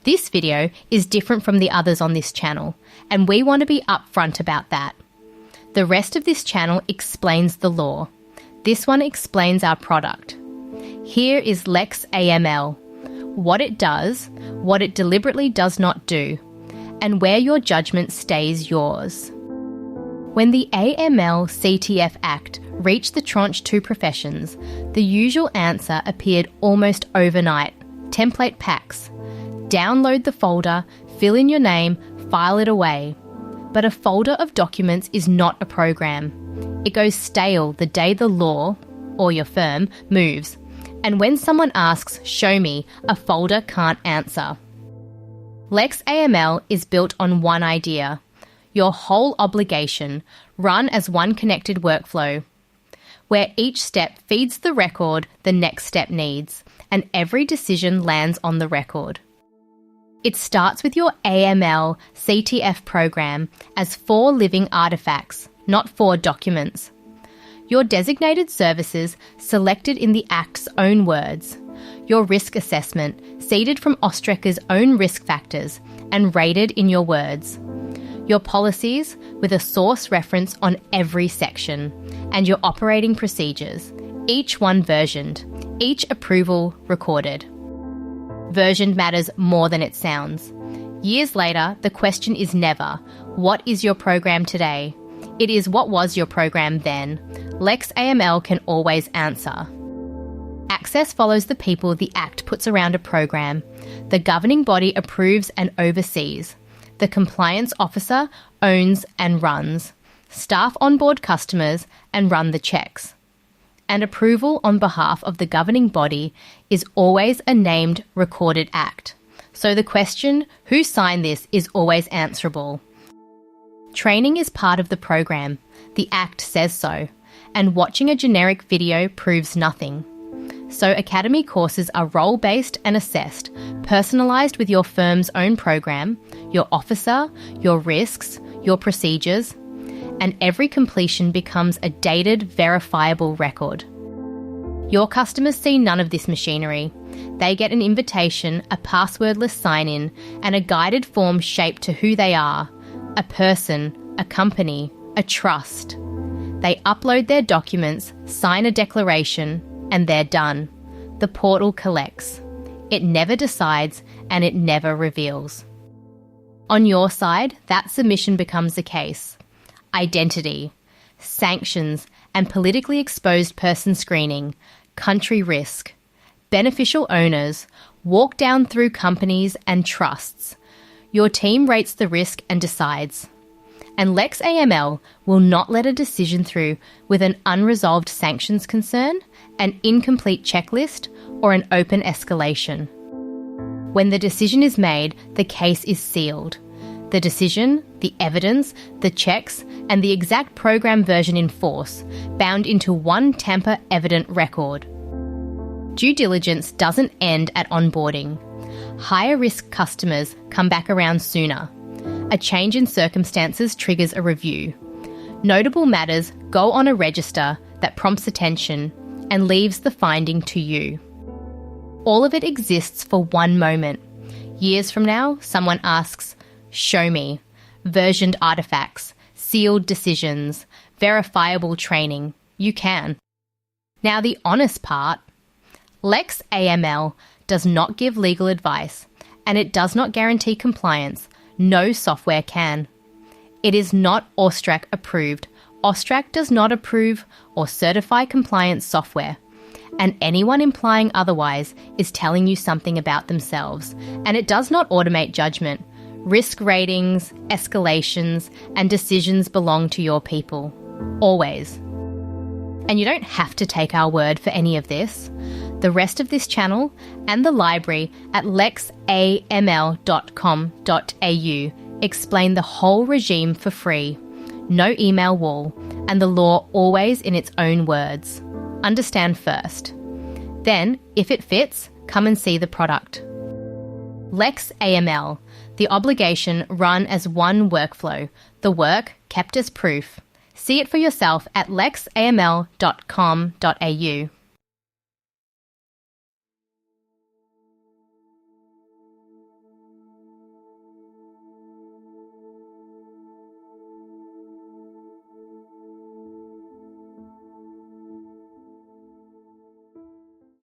This video is different from the others on this channel, and we want to be upfront about that. The rest of this channel explains the law. This one explains our product. Here is Lex-AML, what it does, what it deliberately does not do, and where your judgment stays yours. When the AML CTF Act reached the Tranche 2 professions, the usual answer appeared almost overnight: template packs. Download the folder, fill in your name, file it away. But a folder of documents is not a program. It goes stale the day the law, or your firm, moves. And when someone asks, "Show me," a folder can't answer. Lex-AML is built on one idea: your whole obligation, run as one connected workflow, where each step feeds the record the next step needs, and every decision lands on the record. It starts with your AML CTF program as 4 living artefacts, not 4 documents. Your designated services selected in the Act's own words. Your risk assessment seeded from Ostreker's own risk factors and rated in your words. Your policies with a source reference on every section, and your operating procedures, each one versioned, each approval recorded. Versioned matters more than it sounds. Years later, the question is never, "What is your program today?" It is, "What was your program then?" Lex-AML can always answer. Access follows the people the Act puts around a program. The governing body approves and oversees. The compliance officer owns and runs. Staff onboard customers and run the checks. And approval on behalf of the governing body is always a named recorded act. So the question, who signed this, is always answerable. Training is part of the program. The Act says so. And watching a generic video proves nothing. So Academy courses are role-based and assessed, personalised with your firm's own program, your officer, your risks, your procedures, and every completion becomes a dated, verifiable record. Your customers see none of this machinery. They get an invitation, a passwordless sign-in, and a guided form shaped to who they are: a person, a company, a trust. They upload their documents, sign a declaration, and they're done. The portal collects. It never decides, and it never reveals. On your side, that submission becomes a case. Identity, sanctions, and politically exposed person screening, country risk, beneficial owners, walk down through companies and trusts. Your team rates the risk and decides. And Lex-AML will not let a decision through with an unresolved sanctions concern, an incomplete checklist, or an open escalation. When the decision is made, the case is sealed. The decision, the evidence, the checks, and the exact program version in force, bound into one tamper-evident record. Due diligence doesn't end at onboarding. Higher risk customers come back around sooner. A change in circumstances triggers a review. Notable matters go on a register that prompts attention and leaves the finding to you. All of it exists for one moment. Years from now, someone asks, "Show me." Versioned artefacts, sealed decisions, verifiable training. You can. Now the honest part. Lex-AML does not give legal advice, and it does not guarantee compliance. No software can. It is not Austrac approved. Austrac does not approve or certify compliance software. And anyone implying otherwise is telling you something about themselves. And it does not automate judgment. Risk ratings, escalations, and decisions belong to your people. Always. And you don't have to take our word for any of this. The rest of this channel and the library at lexaml.com.au explain the whole regime for free. No email wall, and the law always in its own words. Understand first. Then, if it fits, come and see the product. Lex-AML, the obligation run as one workflow, the work kept as proof. See it for yourself at lexaml.com.au.